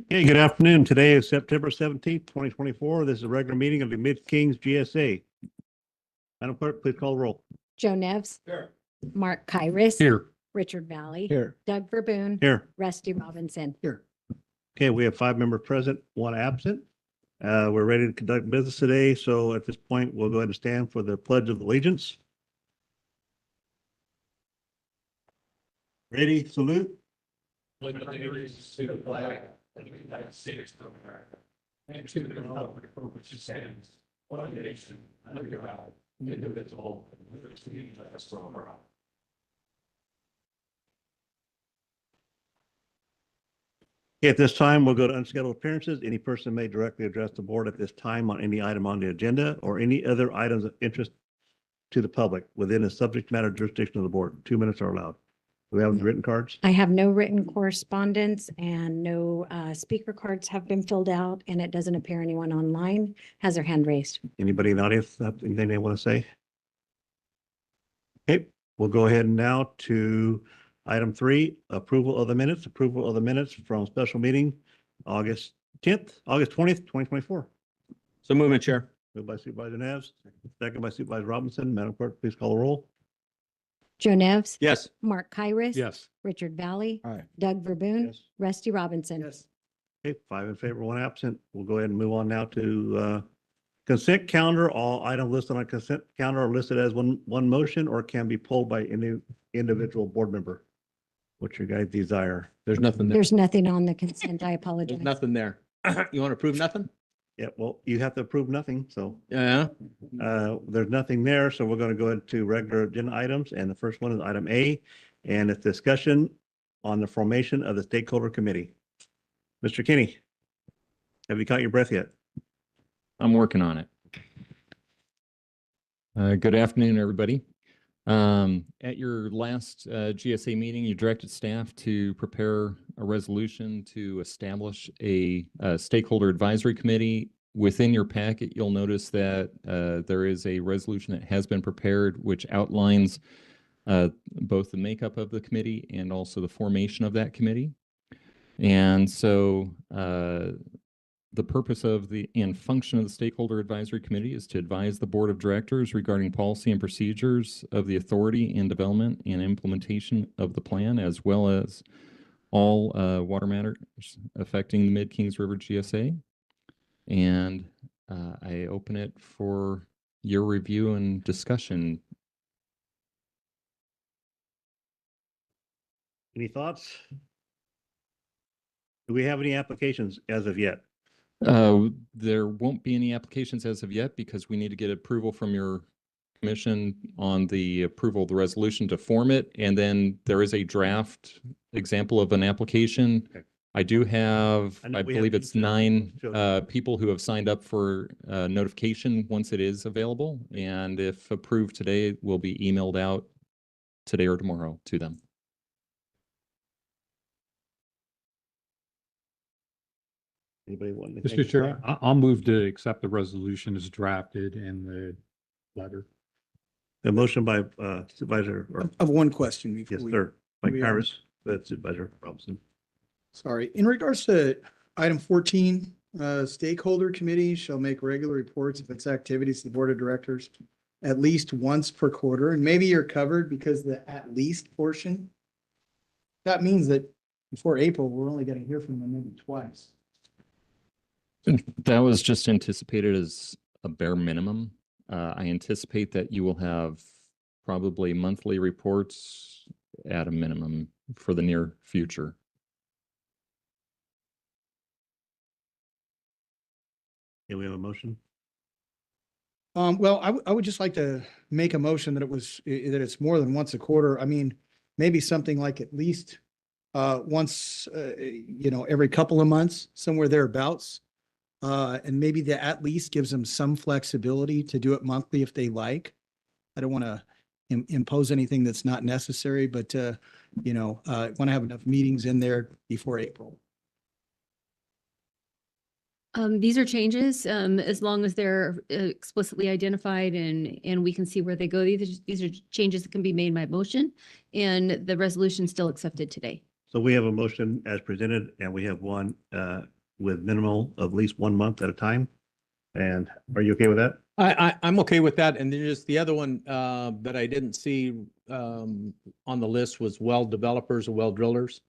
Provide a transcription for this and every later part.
Hey, good afternoon. Today is September 17th, 2024. This is a regular meeting of the Mid-Kings GSA. Madam Clerk, please call the roll. Joe Nevs. Here. Mark Kyris. Here. Richard Valley. Here. Doug Verboon. Here. Rusty Robinson. Here. Okay, we have 5 members present, 1 absent. We're ready to conduct business today. So at this point, we'll go ahead and stand for the Pledge of Allegiance. Ready, salute. With allegiance to the flag of the United States of America and to the republic for which it stands, one nation, under God, indivisible, with liberty and justice for all. At this time, we'll go to unscheduled appearances. Any person may directly address the board at this time on any item on the agenda or any other items of interest to the public within the subject matter jurisdiction of the board. 2 minutes are allowed. Do we have written cards? I have no written correspondence and no speaker cards have been filled out, and it doesn't appear anyone online has their hand raised. Anybody in the audience have anything they want to say? Okay, we'll go ahead now to item 3, approval of the minutes. Approval of the minutes from special meeting August 20th, 2024. So movement, Chair. Moved by Supervisor Nevs, second by Supervisor Robinson. Madam Clerk, please call the roll. Joe Nevs. Yes. Mark Kyris. Yes. Richard Valley. Aye. Doug Verboon. Yes. Rusty Robinson. Yes. Okay, 5 in favor, 1 absent. We'll go ahead and move on now to consent calendar. All items listed on consent calendar are listed as one motion or can be pulled by any individual board member. What's your guys' desire? There's nothing there. There's nothing on the consent. I apologize. There's nothing there. You want to prove nothing? Yeah, well, you have to approve nothing, so Yeah. there's nothing there. So we're going to go into regular agenda items, and the first one is item A, and it's discussion on the formation of the stakeholder committee. Mr. Kinney, have you caught your breath yet? I'm working on it. Good afternoon, everybody. At your last GSA meeting, you directed staff to prepare a resolution to establish a stakeholder advisory committee. Within your packet, you'll notice that there is a resolution that has been prepared, which outlines both the makeup of the committee and also the formation of that committee. And so the purpose of and function of the Stakeholder Advisory Committee is to advise the Board of Directors regarding policy and procedures of the authority in development and implementation of the plan, as well as all water matters affecting the Mid-Kings River GSA. And I open it for your review and discussion. Any thoughts? Do we have any applications as of yet? There won't be any applications as of yet because we need to get approval from your commission on the approval of the resolution to form it. And then there is a draft example of an application. Okay. I do have, I believe it's 9 children. people who have signed up for notification once it is available. And if approved today, it will be emailed out today or tomorrow to them. Anybody want to? Mr. Chair, I'll move to accept the resolution as drafted in the letter. The motion by Supervisor, or, Of one question before yes, we, sir, by we, Kyris, but Supervisor Robinson. sorry, in regards to item 14, stakeholder committee shall make regular reports of its activities to the board of directors at least once per quarter, and maybe you're covered because the at least portion. That means that before April, we're only going to hear from them maybe twice. That was just anticipated as a bare minimum. I anticipate that you will have probably monthly reports at a minimum for the near future. Yeah, we have a motion. Well, I would just like to make a motion that it's more than once a quarter. I mean, maybe something like at least once, every couple of months, somewhere thereabouts. And maybe the at least gives them some flexibility to do it monthly if they like. I don't want to impose anything that's not necessary, but want to have enough meetings in there before April. These are changes, as long as they're explicitly identified and we can see where they go. These are changes that can be made by motion, and the resolution still accepted today. So we have a motion as presented, and we have one with minimal of at least 1 month at a time. And are you okay with that? I'm okay with that. And then just the other one that I didn't see on the list was well developers or well drillers.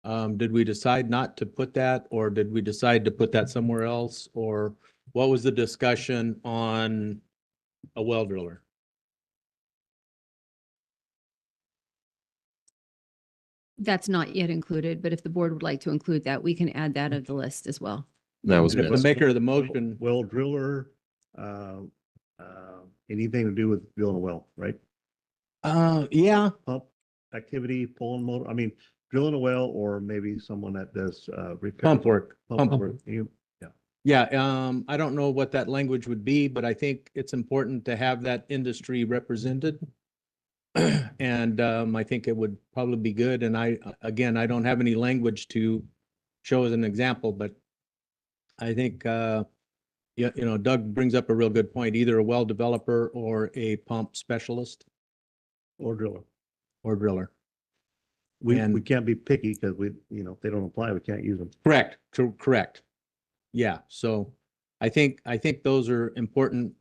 Did we decide not to put that, or did we decide to put that somewhere else? Or what was the discussion on a well driller? That's not yet included, but if the board would like to include that, we can add that of the list as well. That was If the missed. maker of the motion, Well driller, anything to do with drilling a well, right? yeah, Pump activity, pulling motor, I mean, drilling a well, or maybe someone that does pump work. Pump Pump. work. Yeah, I don't know what that language would be, but I think it's important to have that industry represented. And I think it would probably be good. And again, I don't have any language to show as an example, but I think, Doug brings up a real good point, either a well developer or a pump specialist Or driller. or driller. We And- can't be picky because if they don't apply, we can't use them. Correct, correct. Yeah, so I think those are important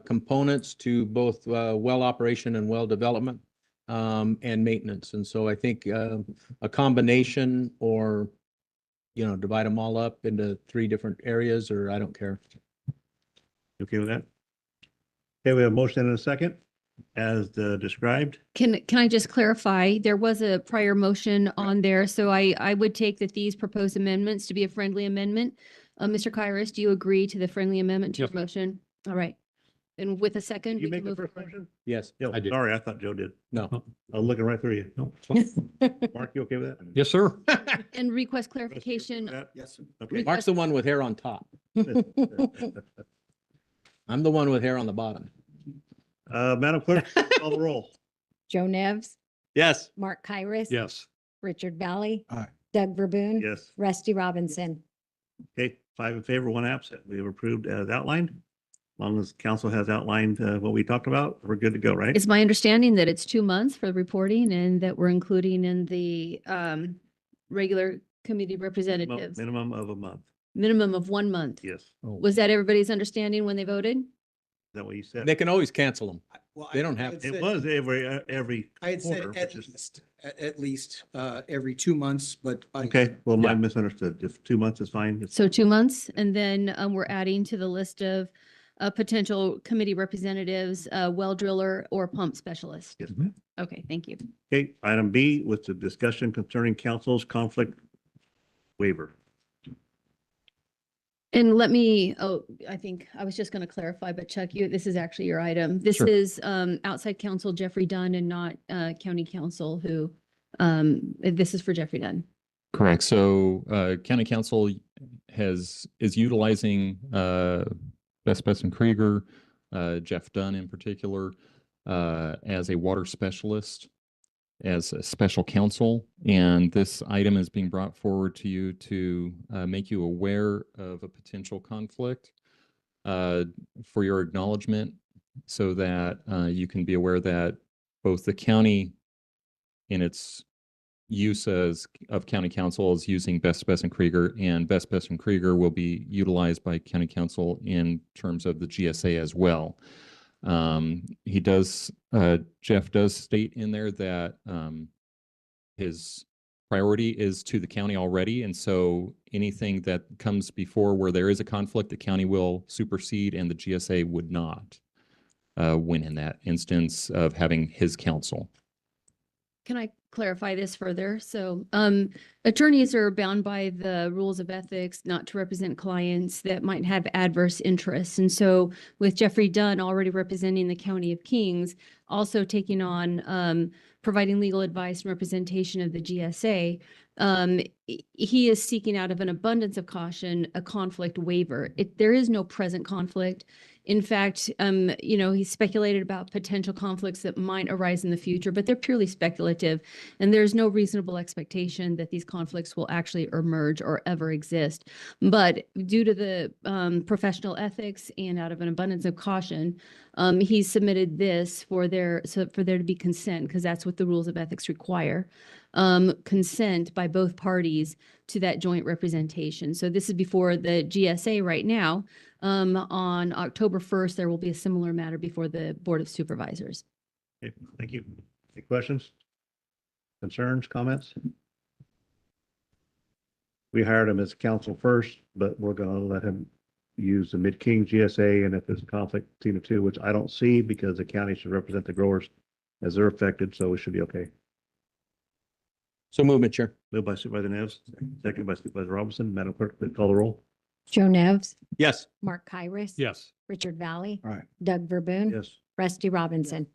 components to both well operation and well development and maintenance. And so I think a combination, or divide them all up into 3 different areas, or I don't care. You okay with that? Okay, we have a motion and a second as described. Can I just clarify? There was a prior motion on there, so I would take that these proposed amendments to be a friendly amendment. Mr. Kyrus, do you agree to the friendly amendment to your Yes. motion? All right. And with a second, Did you we make can the move first forward. motion? Yes, No, I did. sorry, I thought Joe did. no. I was looking right through you. No, it's fine. Mark, you okay with that? Yes, sir. And request Rest, you okay clarification. with that? Yes. Okay. Mark's the one with hair on top. I'm the one with hair on the bottom. Madam Clerk, call the roll. Joe Nevs, Yes. Mark Kyris. Yes. Richard Valley. Aye. Doug Verboon. Yes. Rusty Robinson. Okay, 5 in favor, 1 absent. We have approved as outlined. As long as council has outlined what we talked about, we're good to go, right? It's my understanding that it's 2 months for reporting and that we're including in the regular committee representatives, Minimum of a month. minimum of 1 month. Yes. Is Was that everybody's understanding when they voted? that what you said? They can always cancel them. Well, They don't I have- had It said- was every I had said quarter, at which is- least, at least, every 2 months, but. Okay, well, Yeah. I misunderstood. If 2 months is fine. It's- So 2 months, and then we're adding to the list of potential committee representatives, well driller or pump specialist. Yes. Okay, thank you. Okay, item B was the discussion concerning council's conflict waiver. And let me, I think I was just going to clarify, but Chuck, this is actually your item. This Sure. is outside counsel Jeffrey Dunn and not county counsel who, this is for Jeffrey Dunn. Correct. So county council is utilizing Best and Krieger, Jeff Dunn in particular, as a water specialist, as a special counsel. And this item is being brought forward to you to make you aware of a potential conflict for your acknowledgement, so that you can be aware that both the county in its use of county council is using Best and Krieger, and Best and Krieger will be utilized by county council in terms of the GSA as well. Jeff does state in there that his priority is to the county already. And so anything that comes before where there is a conflict, the county will supersede and the GSA would not win in that instance of having his counsel. Can I clarify this further? So attorneys are bound by the rules of ethics not to represent clients that might have adverse interests. And so with Jeffrey Dunn already representing the County of Kings, also taking on providing legal advice and representation of the GSA, he is seeking out of an abundance of caution a conflict waiver. There is no present conflict. In fact, he speculated about potential conflicts that might arise in the future, but they're purely speculative. And there's no reasonable expectation that these conflicts will actually emerge or ever exist. But due to the professional ethics and out of an abundance of caution, he submitted this for there to be consent, because that's what the rules of ethics require. Consent by both parties to that joint representation. So this is before the GSA right now. On October 1st, there will be a similar matter before the Board of Supervisors. Okay, thank you. Any questions? Concerns, comments? We hired him as counsel first, but we're gonna let him use the Mid-King GSA, and if there's a conflict between the two, which I don't see, because the county should represent the growers as they're affected, so we should be okay. So movement, Chair. Moved by Supervisor Neves, second by Supervisor Robinson. Madam Clerk, please call the roll. Joe Nevs, Yes. Mark Kyris. Yes. Richard Valley. All right. Doug Verboon. Yes. Rusty Robinson.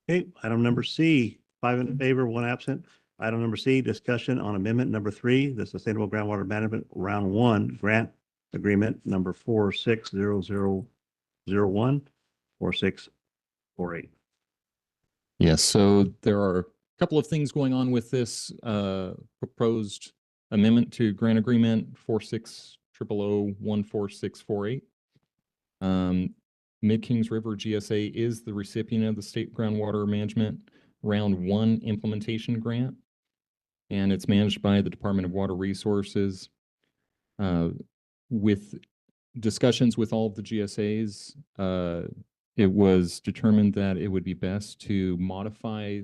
Okay, item number C, 5 in favor, 1 absent. Item number C, discussion on amendment number 3, the Sustainable Groundwater Management Round 1 Grant Agreement number 460001, 4648. Yes, so there are a couple of things going on with this proposed amendment to grant agreement 4600014648. Mid-Kings River GSA is the recipient of the State Groundwater Management Round 1 Implementation Grant, and it's managed by the Department of Water Resources. With discussions with all of the GSAs, it was determined that it would be best to modify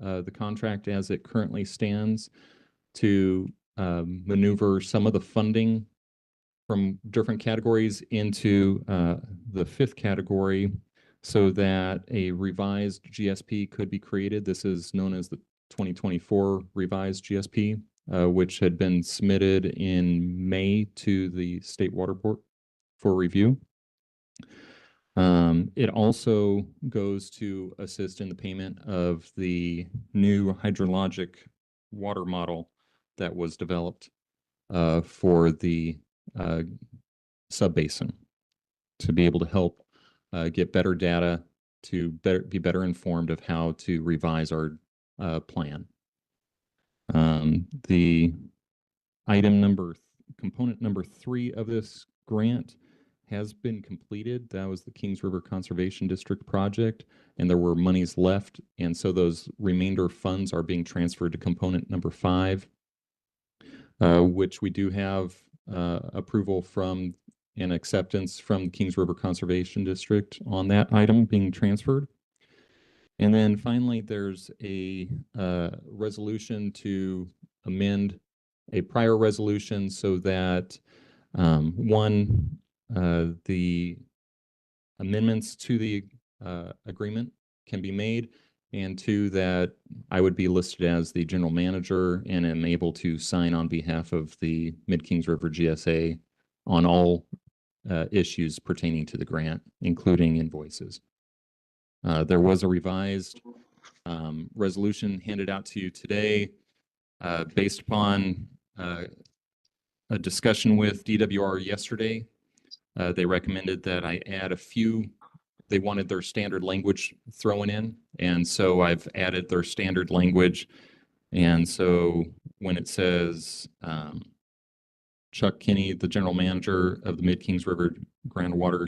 the contract as it currently stands to maneuver some of the funding from different categories into the 5th category so that a revised GSP could be created. This is known as the 2024 revised GSP, which had been submitted in May to the State Water Board for review. It also goes to assist in the payment of the new hydrologic water model that was developed for the subbasin to be able to help get better data to be better informed of how to revise our plan. The component number 3 of this grant has been completed. That was the Kings River Conservation District project, and there were monies left. And so those remainder funds are being transferred to component number 5, which we do have approval from and acceptance from the Kings River Conservation District on that item being transferred. And then finally, there's a resolution to amend a prior resolution so that the amendments to the agreement can be made, and 2, that I would be listed as the general manager and am able to sign on behalf of the Mid-Kings River GSA on all issues pertaining to the grant, including invoices. There was a revised resolution handed out to you today based upon a discussion with DWR yesterday. They recommended that I add a few. They wanted their standard language thrown in, and so I've added their standard language. And so when it says Chuck Kinney, the general manager of the Mid-Kings River Groundwater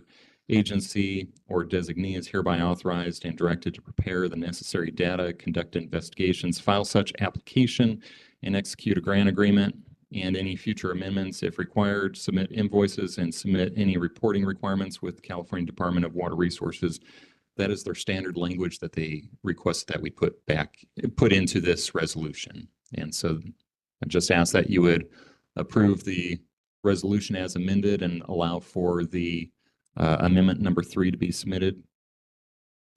Agency or designee, is hereby authorized and directed to prepare the necessary data, conduct investigations, file such application, and execute a grant agreement, and any future amendments, if required, submit invoices and submit any reporting requirements with California Department of Water Resources. That is their standard language that they request that we put into this resolution. And so I just ask that you would approve the resolution as amended and allow for the amendment number 3 to be submitted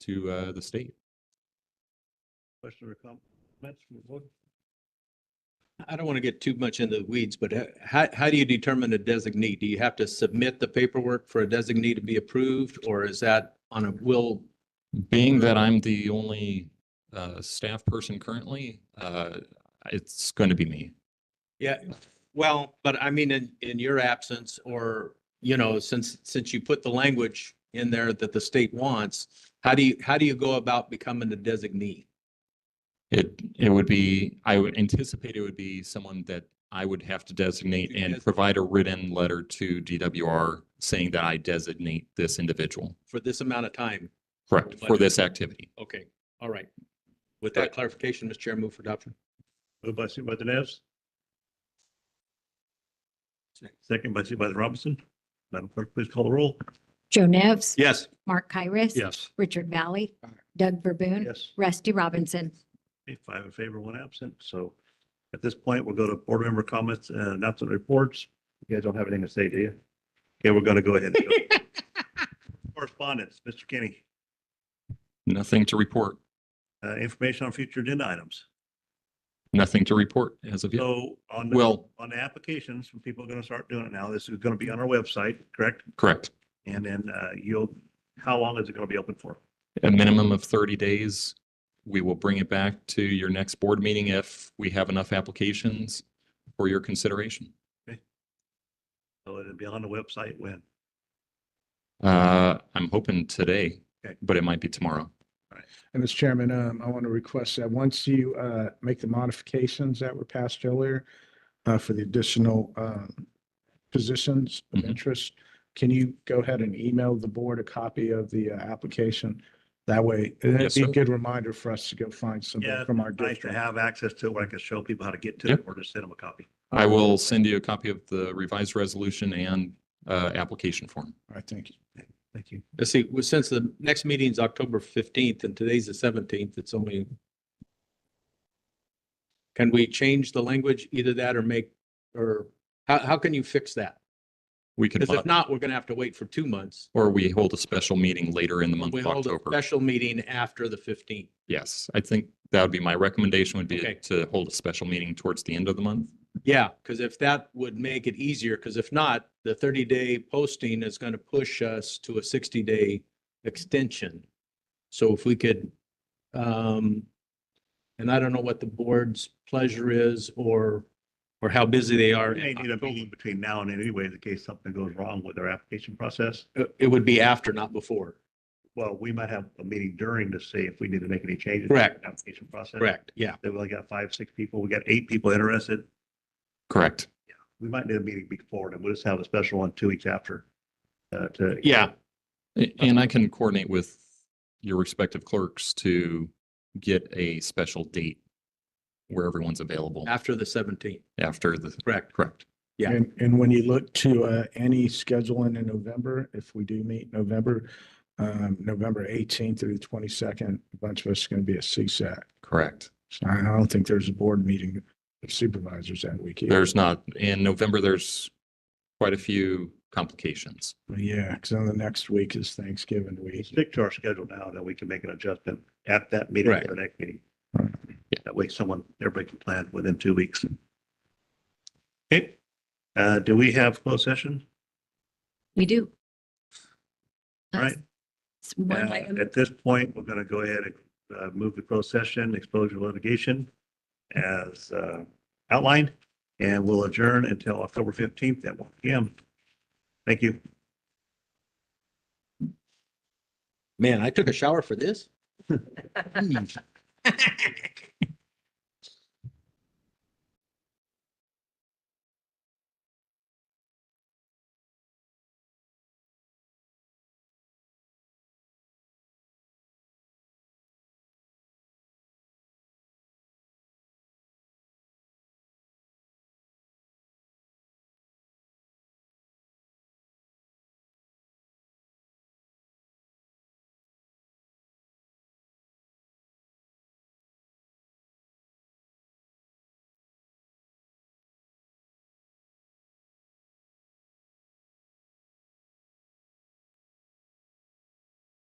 to the state. Question or comments from the board? I don't want to get too much into the weeds, but how do you determine a designee? Do you have to submit the paperwork for a designee to be approved, or is that on a will? Being that I'm the only staff person currently, it's going to be me. Yeah, well, but I mean, in your absence, or, since you put the language in there that the state wants, how do you go about becoming a designee? It would be, I would anticipate it would be someone that I would have to designate and provide a written letter to DWR saying that I designate this individual. For this amount of time? Correct, for this activity. Okay, all right. With that clarification, Mr. Chair, move for adoption. Moved by Supervisor Neves. Second by Supervisor Robinson. Madam Clerk, please call the roll. Joe Nevs. Yes. Mark Kyris. Yes. Richard Valley. Doug Verboon. Yes. Rusty Robinson. Okay, 5 in favor, 1 absent. So at this point, we'll go to board member comments and announcement reports. You guys don't have anything to say, do you? Okay, we're going to go ahead and go. Correspondence, Mr. Kenny. Nothing to report. Information on future agenda items. Nothing to report as of yet. So on Well- the applications, people are going to start doing it now. This is going to be on our website, correct? Correct. And then how long is it going to be open for? A minimum of 30 days. We will bring it back to your next board meeting if we have enough applications for your consideration. So it'll be on the website when? I'm hoping today, Okay. but it might be tomorrow. And Mr. Chairman, I want to request that once you make the modifications that were passed earlier for the additional positions of Mhm. interest, can you go ahead and email the board a copy of the application? That way, it'd Yes, be a sir. good reminder for us to go find somebody Yeah, from our nice to district. have access to it where I can show people how to get to Yep. it or just send them a copy. I will send you a copy of the revised resolution and application form. All right, thank you. Thank you. Let's see, well, since the next meeting is October 15th and today's the 17th, it's only. Can we change the language, either that or how can you fix that? We could, Because if not, we're going to have to wait for 2 months. or we hold a special meeting later in the month We of hold a October. special meeting after the 15th. Yes, I think that would be my recommendation would be Okay. to hold a special meeting towards the end of the month. Yeah, because if that would make it easier, because if not, the 30-day posting is going to push us to a 60-day extension. So if we could, and I don't know what the board's pleasure is or how busy they are. We may need a meeting between now and then anyway, in case something goes wrong with our application process. It would be after, not before. Well, we might have a meeting during to see if we need to make any changes. to Correct. the Application process. Correct, yeah. They've only got 5, 6 people. We got 8 people interested. Correct. We might need a meeting before and we'll just have a special one 2 weeks after. To Yeah, And I can coordinate with your respective clerks to get a special date where everyone's available after the 17th, after the, correct. correct. Yeah. And when you look to any scheduling in November, if we do meet November 18th through the 22nd, a bunch of us are going to be at CSAC. Correct. So I don't think there's a board meeting of supervisors that week. either. There's not, in November, there's quite a few complications. Yeah, because then the next week is Thanksgiving week. stick to our schedule now, then we can make an adjustment at that meeting or Right. the next meeting. Right. That way everybody can plan within 2 weeks. Okay, do we have closed session? We do. All right. That's one item. At this point, we're going to go ahead and move the closed session, exposure litigation as outlined, and we'll adjourn until October 15th at 1 p.m. Thank you. Man, I took a shower for this.